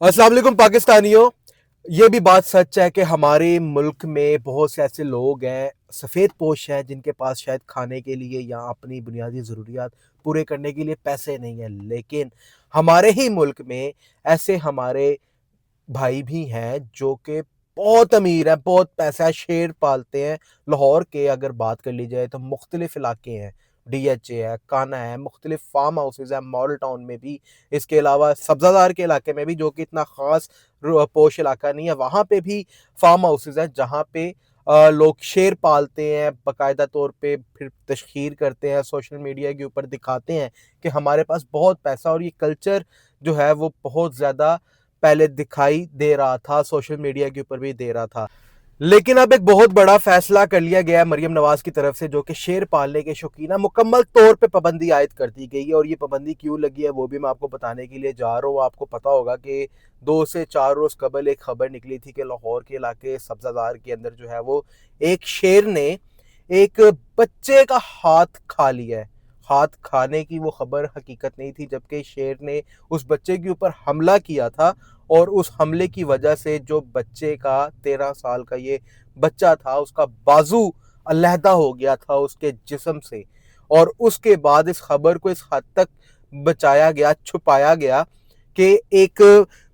अस्सलाम वालेकुम पाकिस्तानियों। ये भी बात सच है कि हमारे मुल्क में बहुत से ऐसे लोग हैं, सफ़ेद पोश हैं, जिनके पास शायद खाने के लिए या अपनी बुनियादी ज़रूरियात पूरे करने के लिए पैसे नहीं हैं। लेकिन हमारे ही मुल्क में ऐसे हमारे भाई भी हैं जो कि बहुत अमीर हैं, बहुत पैसा है, शेर पालते हैं। लाहौर के अगर बात कर ली जाए तो मुख्तलिफ इलाके हैं, डीएचए है, काना है, मुख्तलिफ फार्म हाउसेज हैं मॉडल टाउन में भी। इसके अलावा सब्ज़ादार के इलाके में भी, जो कि इतना ख़ास पोश इलाका नहीं है, वहाँ पे भी फार्म हाउसेज हैं जहाँ पे लोग शेर पालते हैं बाकायदा तौर पे, फिर तशहीर करते हैं, सोशल मीडिया के ऊपर दिखाते हैं कि हमारे पास बहुत पैसा। और ये कल्चर जो है वो बहुत ज़्यादा पहले दिखाई दे रहा था, सोशल मीडिया के ऊपर भी दे रहा था। लेकिन अब एक बहुत बड़ा फैसला कर लिया गया है मरियम नवाज की तरफ से, जो कि शेर पालने के शौकीन है, मुकम्मल तौर पे पाबंदी आयद कर दी गई है। और ये पाबंदी क्यों लगी है वो भी मैं आपको बताने के लिए जा रहा हूँ। आपको पता होगा कि 2 से 4 रोज कबल एक खबर निकली थी कि लाहौर के इलाके सब्जादार के अंदर जो है वो एक शेर ने एक बच्चे का हाथ खा लिया है। हाथ खाने की वो खबर हकीकत नहीं थी, जबकि शेर ने उस बच्चे के ऊपर हमला किया था। और उस हमले की वजह से जो बच्चे का 13 साल का ये बच्चा था, उसका बाजू अलहदा हो गया था उसके जिस्म से। और उसके बाद इस खबर को इस हद तक बचाया गया, छुपाया गया कि एक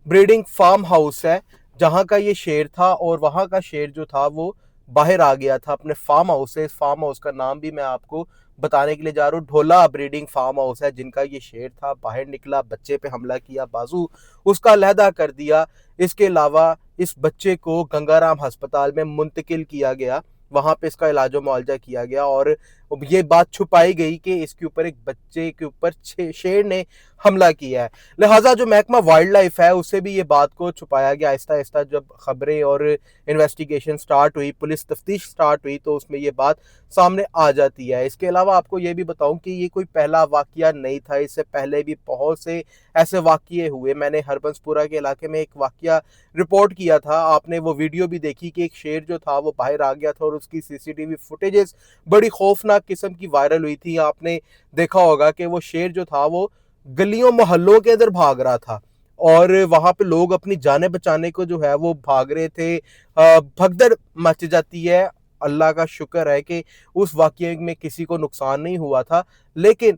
ब्रीडिंग फार्म हाउस है जहाँ का ये शेर था, और वहाँ का शेर जो था वो बाहर आ गया था अपने फार्म हाउस से। इस फार्म हाउस का नाम भी मैं आपको बताने के लिए जा रहा हूँ। ढोला ब्रीडिंग फार्म हाउस है, जिनका ये शेर था। बाहर निकला, बच्चे पे हमला किया, बाजू उसका अलहदा कर दिया। इसके अलावा इस बच्चे को गंगाराम अस्पताल में मुंतकिल किया गया, वहाँ पे इसका इलाज मुआवजा किया गया। और ये बात छुपाई गई कि इसके ऊपर एक बच्चे के ऊपर शेर ने हमला किया है। लिहाजा जो महकमा वाइल्ड लाइफ है उससे भी ये बात को छुपाया गया। आहिस्ता आहिस्ता जब खबरें और इन्वेस्टिगेशन स्टार्ट हुई, पुलिस तफ्तीश स्टार्ट हुई, तो उसमें ये बात सामने आ जाती है। इसके अलावा आपको ये भी बताऊं कि ये कोई पहला वाकया नहीं था, इससे पहले भी बहुत से ऐसे वाकये हुए। मैंने हरबंसपुरा के इलाके में एक वाकया रिपोर्ट किया था, आपने वो वीडियो भी देखी कि एक शेर जो था वो बाहर आ गया था और उसकी सीसीटीवी फुटेजेस बड़ी खौफनाक किस्म की वायरल हुई थी। आपने देखा होगा कि वो शेर जो था वो गलियों मोहल्लों के अंदर भाग रहा था, और वहां पे लोग अपनी जानें बचाने को जो है वो भाग रहे थे। भगदड़ मच जाती है। अल्लाह का शुक्र है कि उस वाकये में किसी को नुकसान नहीं हुआ था। लेकिन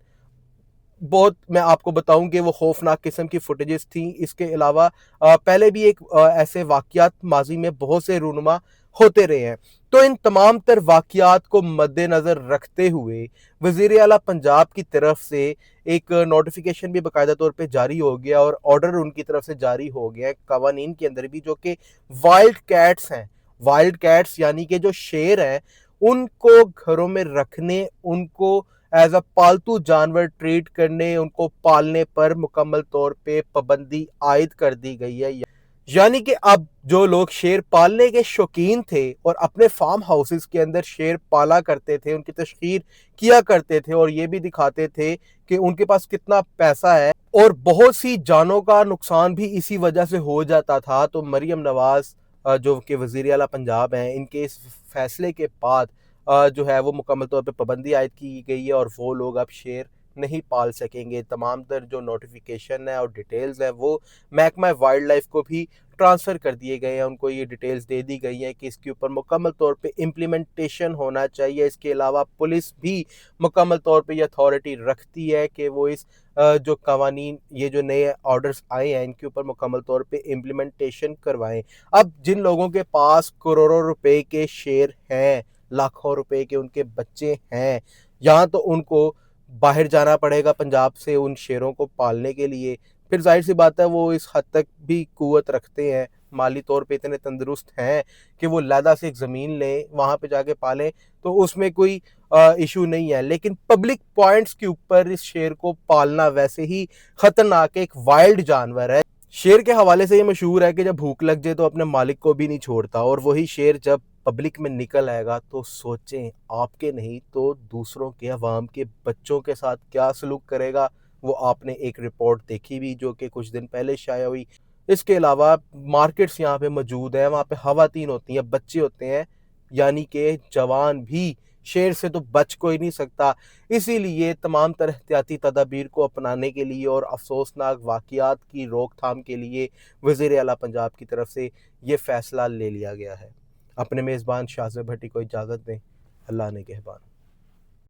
बहुत, मैं आपको बताऊं कि वो खौफनाक किस्म की फुटेजेस थी। इसके अलावा पहले भी एक ऐसे वाकयात माजी में बहुत से रूनुमा होते रहे हैं। तो इन तमाम तर वाकयात को मद्देनजर रखते हुए वजीर आला पंजाब की तरफ से एक नोटिफिकेशन भी बाकायदा तौर पे जारी हो गया, और ऑर्डर उनकी तरफ से जारी हो गया है कवानीन के अंदर भी, जो कि वाइल्ड कैट्स हैं। वाइल्ड कैट्स यानी कि जो शेर हैं, उनको घरों में रखने, उनको एज अ पालतू जानवर ट्रीट करने, उनको पालने पर मुकम्मल तौर पे पाबंदी आयद कर दी गई है। यानी कि अब जो लोग शेर पालने के शौकीन थे और अपने फार्म हाउसेस के अंदर शेर पाला करते थे, उनकी तशहीर किया करते थे और ये भी दिखाते थे कि उनके पास कितना पैसा है, और बहुत सी जानों का नुकसान भी इसी वजह से हो जाता था। तो मरियम नवाज जो कि वज़ीर आला पंजाब हैं, इनके इस फैसले के बाद जो है वो मुकम्मल तौर पे पाबंदी आयद की गई है, और वो लोग अब शेर नहीं पाल सकेंगे। तमाम तर जो नोटिफिकेशन है और डिटेल्स है वो महकमा वाइल्ड लाइफ को भी ट्रांसफ़र कर दिए गए हैं। उनको ये डिटेल्स दे दी गई हैं कि इसके ऊपर मुकम्मल तौर पे इम्प्लीमेंटेशन होना चाहिए। इसके अलावा पुलिस भी मुकम्मल तौर पे ये अथॉरिटी रखती है कि वो इस जो कवानीन, ये जो नए ऑर्डर्स आए हैं, इनके ऊपर मुकम्मल तौर पे इम्प्लीमेंटेशन करवाएं। अब जिन लोगों के पास करोड़ों रुपए के शेर हैं, लाखों रुपए के उनके बच्चे हैं, यहाँ तो उनको बाहर जाना पड़ेगा पंजाब से उन शेरों को पालने के लिए। फिर जाहिर सी बात है वो इस हद तक भी कुव्वत रखते हैं, माली तौर पे इतने तंदुरुस्त हैं कि वो लहदा से एक ज़मीन लें, वहाँ पे जाके पालें, तो उसमें कोई इशू नहीं है। लेकिन पब्लिक पॉइंट्स के ऊपर इस शेर को पालना वैसे ही ख़तरनाक एक वाइल्ड जानवर है। शेर के हवाले से ये मशहूर है कि जब भूख लग जाए तो अपने मालिक को भी नहीं छोड़ता, और वही शेर जब पब्लिक में निकल आएगा तो सोचें आपके नहीं तो दूसरों के, अवाम के बच्चों के साथ क्या सलूक करेगा। वो आपने एक रिपोर्ट देखी भी जो कि कुछ दिन पहले शाया हुई। इसके अलावा मार्केट्स यहाँ पे मौजूद हैं, वहाँ पे खवातीन होती हैं, बच्चे होते हैं, यानी कि जवान भी شیر سے تو بچ کوئی نہیں سکتا۔ اسی لیے تمام تر احتیاطی تدابیر کو اپنانے کے لیے اور افسوسناک واقعات کی روک تھام کے لیے وزیر اعلیٰ پنجاب کی طرف سے یہ فیصلہ لے لیا گیا ہے۔ اپنے میزبان شاہ زیب بھٹی کو اجازت دیں۔ اللہ نگہبان۔